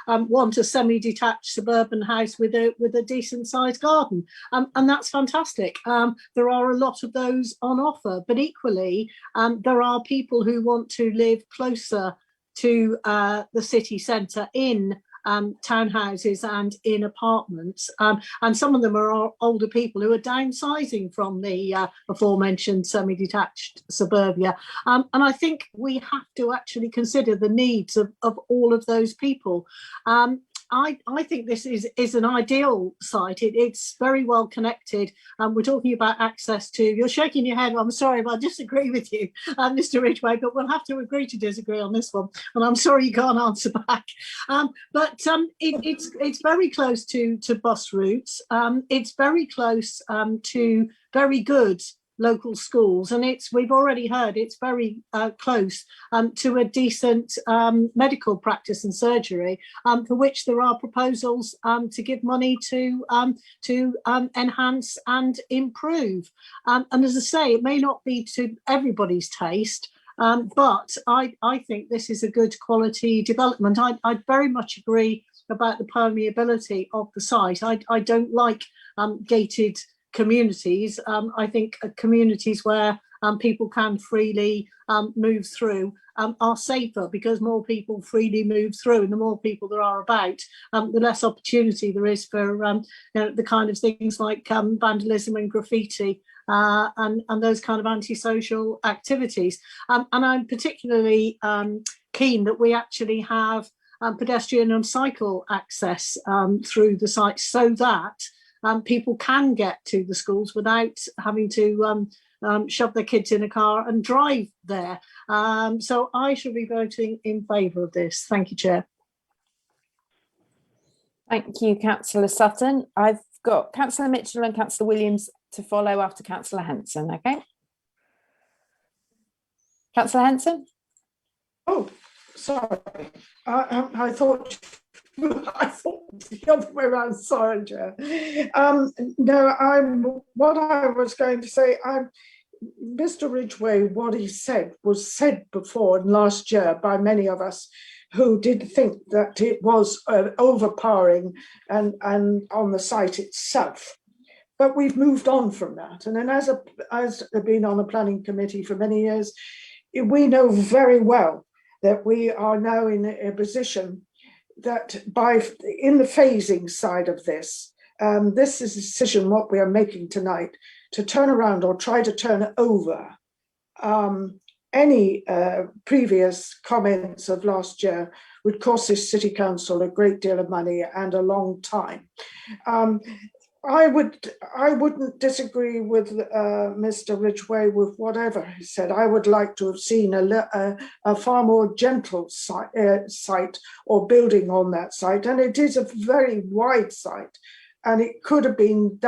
want a semi-detached suburban house with a decent sized garden, and that's fantastic. There are a lot of those on offer, but equally there are people who want to live closer to the city centre in townhouses and in apartments, and some of them are older people who are downsizing from the aforementioned semi-detached suburbia, and I think we have to actually consider the needs of all of those people. I think this is an ideal site. It's very well connected. We're talking about access to, you're shaking your head, I'm sorry, but I disagree with you, Mr. Ridgway, but we'll have to agree to disagree on this one. And I'm sorry you can't answer back. It's very close to bus routes. It's very close to very good local schools, and we've already heard it's very close to a decent medical practice and surgery, for which there are proposals to give money to enhance and improve. And as I say, it may not be to everybody's taste, but I think this is a good quality development. I very much agree about the permeability of the site. I don't like gated communities. I think communities where people can freely move through are safer, because more people freely move through, and the more people there are about, the less opportunity there is for the kind of things like vandalism and graffiti and those kind of antisocial activities. And I'm particularly keen that we actually have pedestrian and cycle access through the site, so that people can get to the schools without having to shove their kids in a car and drive there. So I shall be voting in favour of this. Thank you, Chair. Thank you, Councillor Sutton. I've got Councillor Mitchell and Councillor Williams to follow after Councillor Henson, okay? Councillor Henson? Oh, sorry. I thought the other way around. Sorry, Chair. No, what I was going to say. Mr. Ridgway, what he said was said before and last year by many of us who did think that it was overpowering and on the site itself. But we've moved on from that. And then as been on a planning committee for many years, we know very well that we are now in a position that in the phasing side of this, this is a decision what we are making tonight to turn around or try to turn over any previous comments of last year would cost this city council a great deal of money and a long time. I wouldn't disagree with Mr. Ridgway with whatever he said. I would like to have seen a far more gentle site or building on that site, and it is a very wide site, and it could have been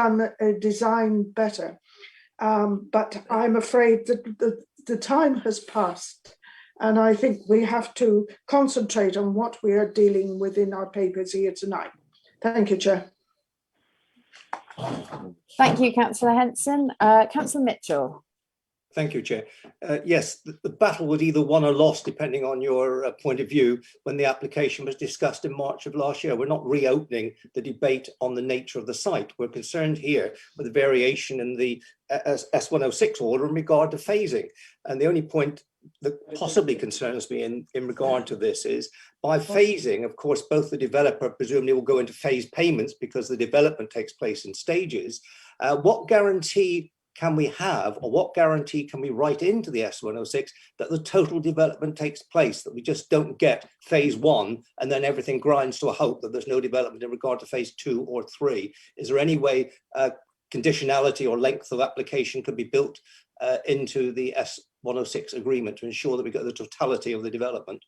designed better. But I'm afraid that the time has passed, and I think we have to concentrate on what we are dealing with in our papers here tonight. Thank you, Chair. Thank you, Councillor Henson. Councillor Mitchell. Thank you, Chair. Yes, the battle was either won or lost, depending on your point of view, when the application was discussed in March of last year. We're not reopening the debate on the nature of the site. We're concerned here with the variation in the S106 order in regard to phasing. And the only point that possibly concerns me in regard to this is, by phasing, of course, both the developer presumably will go into phased payments because the development takes place in stages. What guarantee can we have, or what guarantee can we write into the S106 that the total development takes place, that we just don't get phase one and then everything grinds to a halt, that there's no development in regard to phase 2 or 3? Is there any way conditionality or length of application could be built into the S106 agreement to ensure that we get the totality of the development?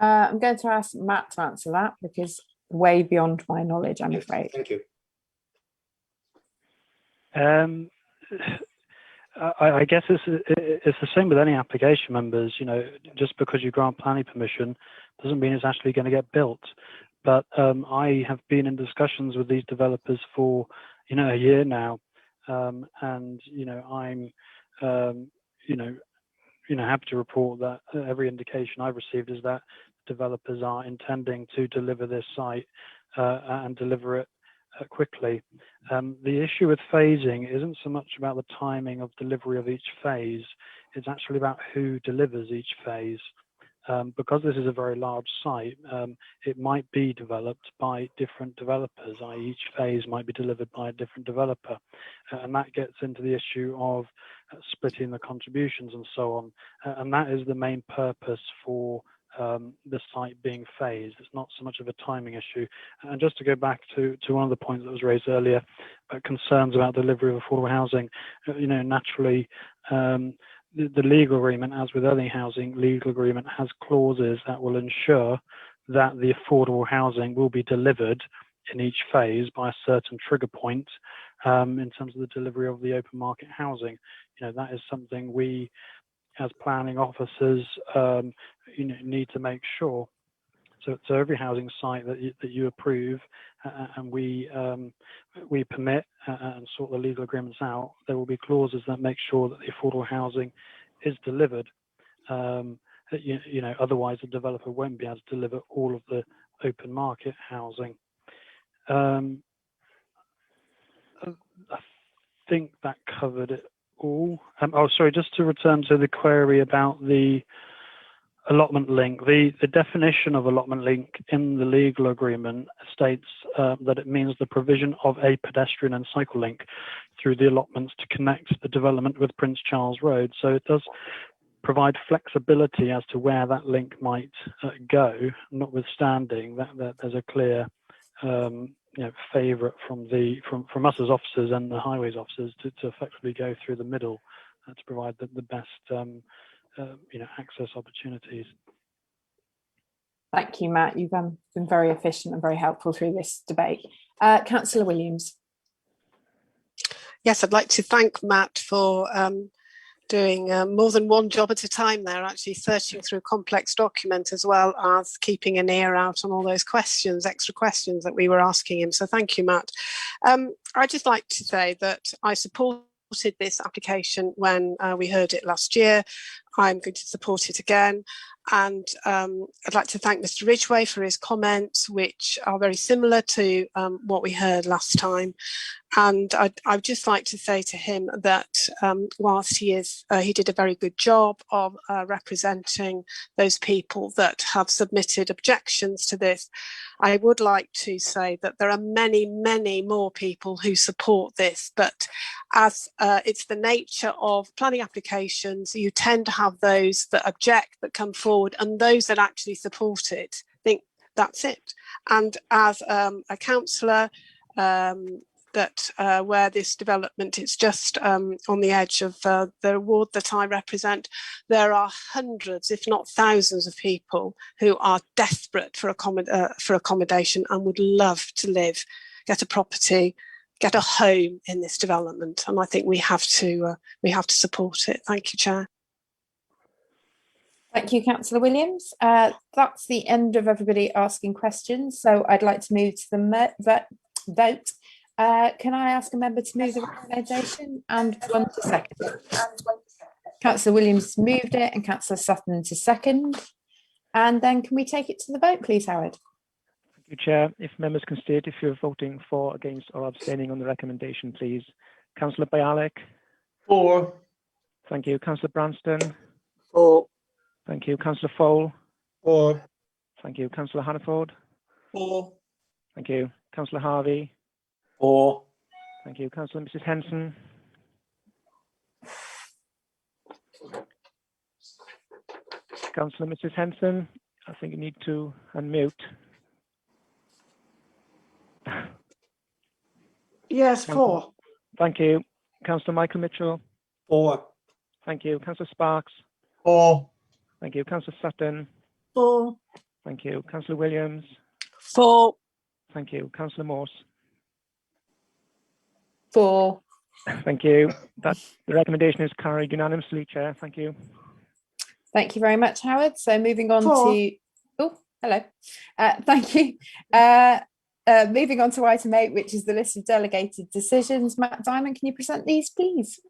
I'm going to ask Matt to answer that, because way beyond my knowledge, I'm afraid. Thank you. I guess it's the same with any application, members. You know, just because you grant planning permission doesn't mean it's actually going to get built. But I have been in discussions with these developers for a year now, and I'm happy to report that every indication I've received is that developers are intending to deliver this site and deliver it quickly. The issue with phasing isn't so much about the timing of delivery of each phase, it's actually about who delivers each phase. Because this is a very large site, it might be developed by different developers, i.e. each phase might be delivered by a different developer. And that gets into the issue of splitting the contributions and so on. And that is the main purpose for the site being phased. It's not so much of a timing issue. And just to go back to one of the points that was raised earlier, concerns about delivery of affordable housing, naturally, the legal agreement, as with any housing legal agreement, has clauses that will ensure that the affordable housing will be delivered in each phase by a certain trigger point in terms of the delivery of the open market housing. That is something we, as planning officers, need to make sure. So every housing site that you approve and we permit and sort the legal agreements out, there will be clauses that make sure that the affordable housing is delivered. Otherwise the developer won't be able to deliver all of the open market housing. I think that covered it all. Just to return to the query about the allotment link. The definition of allotment link in the legal agreement states that it means the provision of a pedestrian and cycle link through the allotments to connect the development with Prince Charles Road. So it does provide flexibility as to where that link might go, notwithstanding that there's a clear favourite from us as officers and the highways officers to effectively go through the middle to provide the best access opportunities. Thank you, Matt. You've been very efficient and very helpful through this debate. Councillor Williams. Yes, I'd like to thank Matt for doing more than one job at a time there, actually searching through a complex document as well as keeping an ear out on all those extra questions that we were asking him. So thank you, Matt. I'd just like to say that I supported this application when we heard it last year. I'm going to support it again. And I'd like to thank Mr. Ridgway for his comments, which are very similar to what we heard last time. And I'd just like to say to him that whilst he did a very good job of representing those people that have submitted objections to this, I would like to say that there are many, many more people who support this. But as it's the nature of planning applications, you tend to have those that object, that come forward, and those that actually support it. I think that's it. And as a councillor, where this development is just on the edge of the ward that I represent, there are hundreds, if not thousands, of people who are desperate for accommodation and would love to get a property, get a home in this development. And I think we have to support it. Thank you, Chair. Thank you, Councillor Williams. That's the end of everybody asking questions. So I'd like to move to the vote. Can I ask a member to move the recommendation and one to second it? Councillor Williams moved it and Councillor Sutton to second. And then can we take it to the vote, please, Howard? Thank you, Chair. If members can state if you're voting for, against or abstaining on the recommendation, please. Councillor Bialik? For. Thank you. Councillor Branston? For. Thank you. Councillor Fowle? For. Thank you. Councillor Hannaford? For. Thank you. Councillor Harvey? For. Thank you. Councillor Mrs. Henson? Councillor Mrs. Henson, I think you need to unmute. Yes, for. Thank you. Councillor Michael Mitchell? For. Thank you. Councillor Sparks? For. Thank you. Councillor Sutton? For. Thank you. Councillor Williams? For. Thank you. Councillor Morse? For. Thank you. The recommendation is carried unanimously, Chair. Thank you. Thank you very much, Howard. So moving on For. to... Oh, hello. Thank you. Moving on to item 8, which is the list of delegated decisions. Matt Diamond, can you present these, please?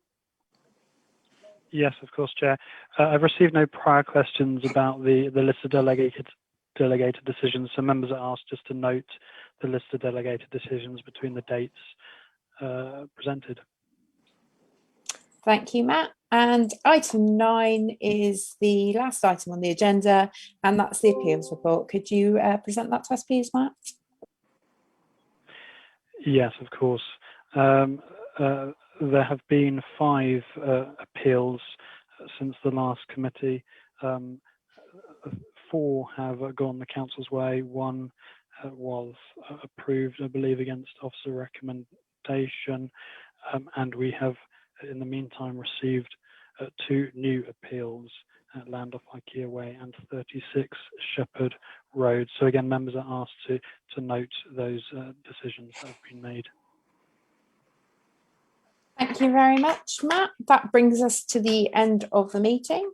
Yes, of course, Chair. I've received no prior questions about the list of delegated decisions, so members are asked just to note the list of delegated decisions between the dates presented. Thank you, Matt. And item 9 is the last item on the agenda, and that's the appeals report. Could you present that to us, please, Matt? Yes, of course. There have been 5 appeals since the last committee. 4 have gone the council's way. 1 was approved, I believe, against officer recommendation. And we have, in the meantime, received 2 new appeals at Land off IKEA Way and 36 Shepherd Road. So again, members are asked to note those decisions that have been made. Thank you very much, Matt. That brings us to the end of the meeting.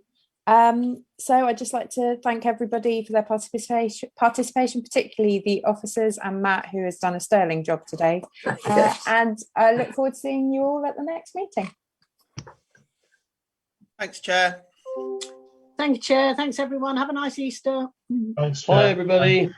So I'd just like to thank everybody for their participation, particularly the officers and Matt, who has done a sterling job today. And I look forward to seeing you all at the next meeting. Thanks, Chair. Thank you, Chair. Thanks, everyone. Have a nice Easter. Thanks, Chair. Bye, everybody.